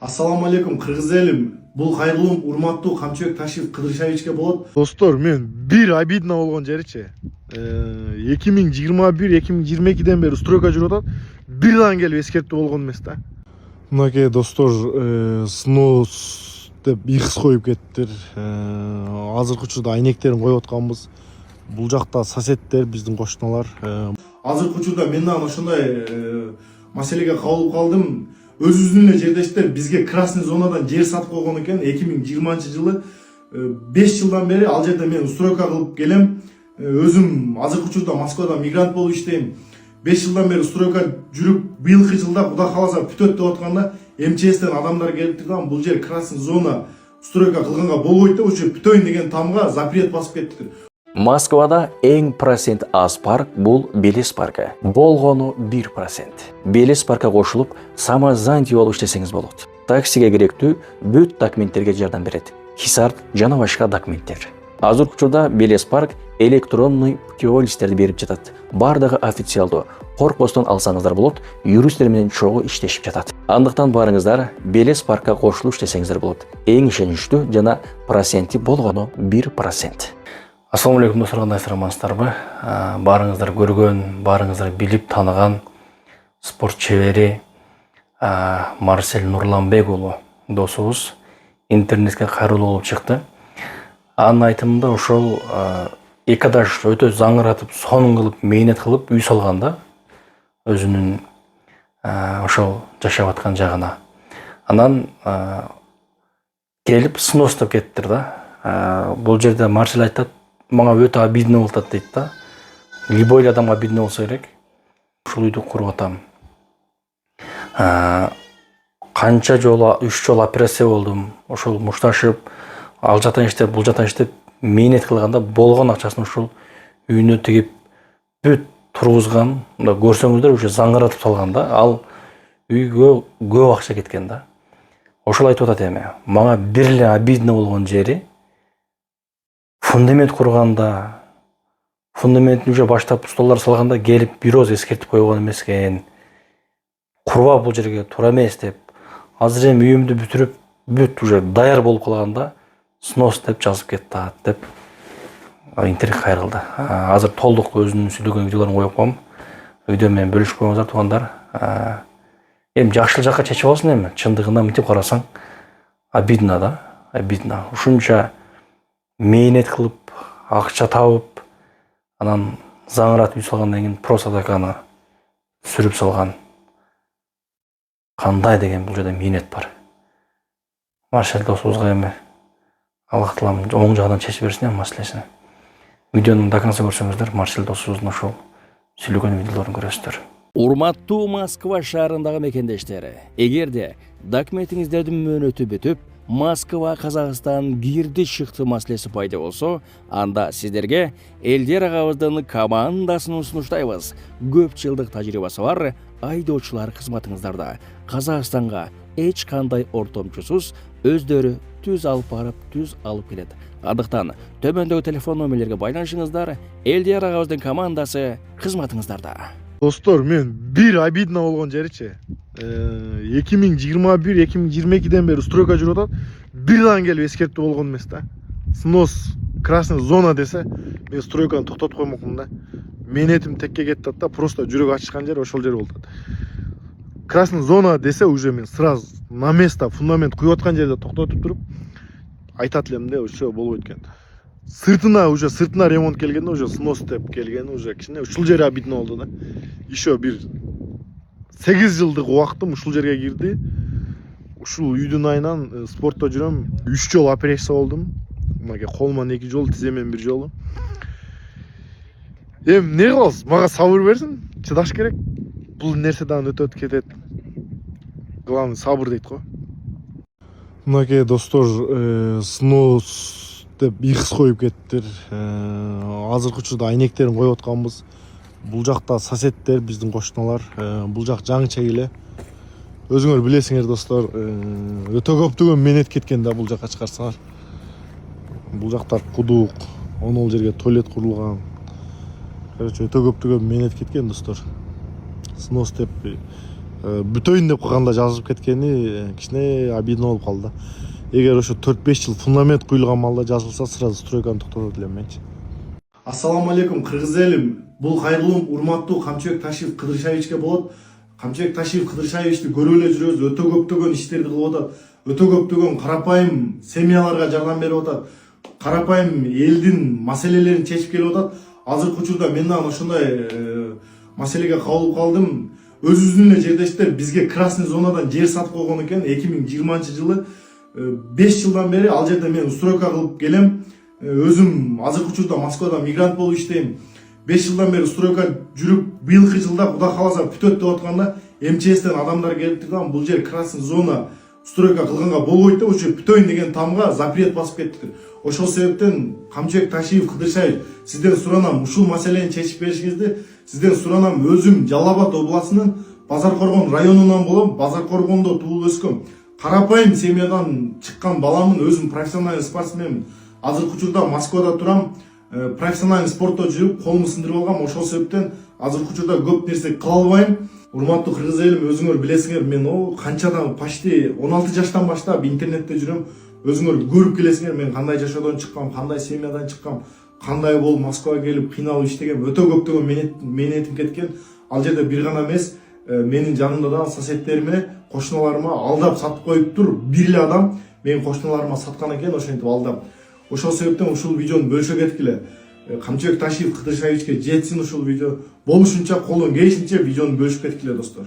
Ассаламу алейкум кыргыз элим. Бул кайрылуум урматтуу Камчыбек Ташиев Кыдыршевичке болот. Достор, мен бир обидно болгон жеричи. 2021-2022ден бери стройка жүрүп атат. Бирден келип эскертүү болгон эмес да. Мынакей достор, снос деп X коюп кеттир. Азыркы учурда айнектерин коюп атканбыз. Бул жакта соседтер, биздин кошуналар. Азыркы учурда мен дагы ошондой маселеге кабылып калдым. Өзүбүздүн эле жердештер бизге красный зонадан жер сатып койгон экен 2020-жылы. 5 жылдан бери ал жерде мен стройка кылып келем. Өзүм азыркы учурда Москвада мигрант болуп иштейм. 5 жылдан бери стройка жүрүп, быйылкы жылда Кудай кааласа бүтөт деп атканда МЧСтен адамдар келиптир да, бул жер красный зона, стройка кылганга болбойт деп уже бүтөйүн деген тамга запрет басып кеттиктир. Москвада эң процент аз парк бул Белес паркы. Болгону 1%. Белес паркка кошулуп, самозанятый болуп иштесеңиз болот. Таксиге керектүү бүт документтерге жардам берет. Хисарт жана башка документтер. Азыркы учурда Белес парк электронный путеводительдерди берип жатат. Бардыгы официалдуу. Коркпостон алсаңыздар болот, юристтер менен чогуу иштешип жатат. Андыктан барыңыздар, Белес паркка кошулуп иштесеңиздер болот. Эң ишеничтүү жана проценти болгону 1%. Ассаламу алейкум достор, кандай саламатсыздарбы? Барыңыздар көргөн, барыңыздар билип таныган спорт чебери Марсель Нурланбек уулу досубуз интернетке кайрылуу болуп чыкты. Анын айтымында ошол эки адаш өтө заңыратып, сонун кылып, мээнет кылып үй салган да, өзүнүн ошол жашап аткан жагына. Анан келип сностап кеттир да. Бул жерде Марсель айтат, мага өтө обидно болуп атат дейт да. Любой адамга обидно болсо керек. Ушул үйдү куруп атам. Канча жолу, 3 жолу операция болдум. Ошол мушташып, ал жактан иштеп, бул жактан иштеп, мээнет кылганда болгон акчасын ушул үйүнө тигип, бүт тургузган. Мында көрсөңүздөр уже заңыратып салган да. Ал үйгө көп акча кеткен да. Ошол айтып атат эми. Мага бир эле обидно болгон жери фундамент курганда, фундаментин уже баштап столдар салганда келип бирөөз эскертип койгон эмес экен. Курба бул жерге туура эмес деп. Азыр эми үйүмдү бүтүрүп, бүт уже даяр болуп калганда снос деп жазып кетти деп интернетке кайрылды. Азыр толдук өзүнүн сүйлөгөн видеолорун коюп коем. Видео менен бөлүшүп коюңуздар туугандар. Эми жакшы жакка чечип алсын эми. Чындыгында мынтип карасаң обидно да, обидно. Ушунча мээнет кылып, акча табып, анан заңыратып үй салгандан кийин просто так аны сүрүп салган. Кандай деген бул жерде мээнет бар. Марсель досубузга эми Аллах таалам оң жагынан чечип берсин маселесин. Видеону до конца көрсөңүздөр, Марсель досубуздун ошол сүйлөгөн видеолорун көрөсүздөр. Урматтуу Москва шаарындагы мекендештер, эгерде документиңиздердин мөөнөтү бүтүп, Москва, Казакстан кирди чыкты маселеси пайда болсо, анда сиздерге Элдер агабыздын командасын сунуштайбыз. Көп жылдык тажрыйбасы бар айдоочулар кызматыңыздарда. Казакстанга эч кандай ортомчусуз өздөрү түз алып барып, түз алып келет. Андыктан төмөндөгү телефон номерлерге байланышыңыздар. Элдер агабыздын командасы кызматыңыздарда. Достор, мен бир обидно болгон жеричи. 2021-2022ден бери стройка жүрүп атат. Бирден келип эскертүү болгон эмес да. Снос, красный зона десе, мен стройканы токтотуп коймокмун да. Мээнетим текке кетти да, просто жүрөк ачышкан жер ошол жер болду. Красный зона десе уже мен сразу на место фундамент куюп аткан жерде токтотуп туруп айтат элем да, ошо болбойт экен. Сыртына ремонт келгенде уже снос деп келген, уже кичине ушул жери обидно болду да. Еще бир 8 жылдык убактым ушул жерге кирди. Ушул үйдүн айынан спортто жүрөм. 3 жолу операция болдум. Мага колуман 2 жолу, тиземен 1 жолу. Эми не кылабыз? Мага сабыр берсин, чыдаш керек. Бул нерседен өтөт кетет. Главный сабыр дейт го. Мынакей достор, снос деп X коюп кеттир. Азыркы учурда айнектерин коюп атканбыз. Бул жакта соседтер, биздин кошуналар. Бул жак жаңыча эле. Өзүңөр билесиңер достор, өтө көптөгөн мээнет кеткен да бул жакка чыгарсаңар. Бул жакта кудук, онол жерге туалет курулган. Короче, өтө көптөгөн мээнет кеткен достор. Снос деп бүтөйүн деп кылганда жазылып кеткени кичине обидно болуп калды. Эгер ошо 4-5 жыл фундамент куюлган маалда жазылса, сразу стройканы токтотот элем менчи. Ассаламу алейкум кыргыз элим. Бул кайрылуум урматтуу Камчыбек Ташиев Кыдыршаевичке болот. Камчыбек Ташиев Кыдыршаевичти көрүп эле жүрөбүз. Өтө көптөгөн иштерди кылып атат. Өтө көптөгөн карапайым семьяларга жардам берип атат. Карапайым элдин маселелерин чечип келип атат. Азыркы учурда мен дагы ошондой маселеге кабылып калдым. Өзүбүздүн эле жердештер бизге красный зонадан жер сатып койгон экен 2020 жылы. 5 жылдан бери ал жерде мен стройка кылып келем. Өзүм азыркы учурда Москвада мигрант болуп иштейм. 5 жылдан бери стройка жүрүп, быйылкы жылда Кудай кааласа бүтөт деп атканда МЧСтен адамдар келиптир да, бул жер красный зона стройка кылганга болбойт деп ошо бүтөйүн деген тамга запрет басып кеттиктир. Ошол себептен Камчыбек Ташиев Кыдыршаев сизден суранам ушул маселени чечип беришиңизди. Сизден суранам, өзүм Жалал Абад областынын Базар Коргон районунан болом. Базар Коргондо туулуп өскөм. Карапайым семьядан чыккан баламын, өзүм профессиональный спортсменмин. Азыркы учурда Москвада турам. Профессиональный спортто жүрүп, колумду сындырып алгам. Ошол себептен азыркы учурда көп нерсе кыла албайм. Урматтуу кыргыз элим, өзүңөр билесиңер, мен канчадан почти 16 жаштан баштап интернетте жүрөм. Өзүңөр көрүп келесиңер, мен кандай жашоодон чыккам, кандай семьядан чыккам, кандай болуп Москвага келип кыйналып иштегем. Өтө көптөгөн менетим кеткен. Ал жерде бир гана эмес, менин жанымда да соседтериме, кошуналарыма алдап сатып коюптур. Бир эле адам менин кошуналарыма саткан экен, ошентип алдап. Ошол себептен ушул видеону бөлүшө кеткиле. Камчыбек Ташиев Кыдыршаевичке жетсин ушул видео. Болушунча колдон келишинче видеону бөлүшүп кеткиле достор.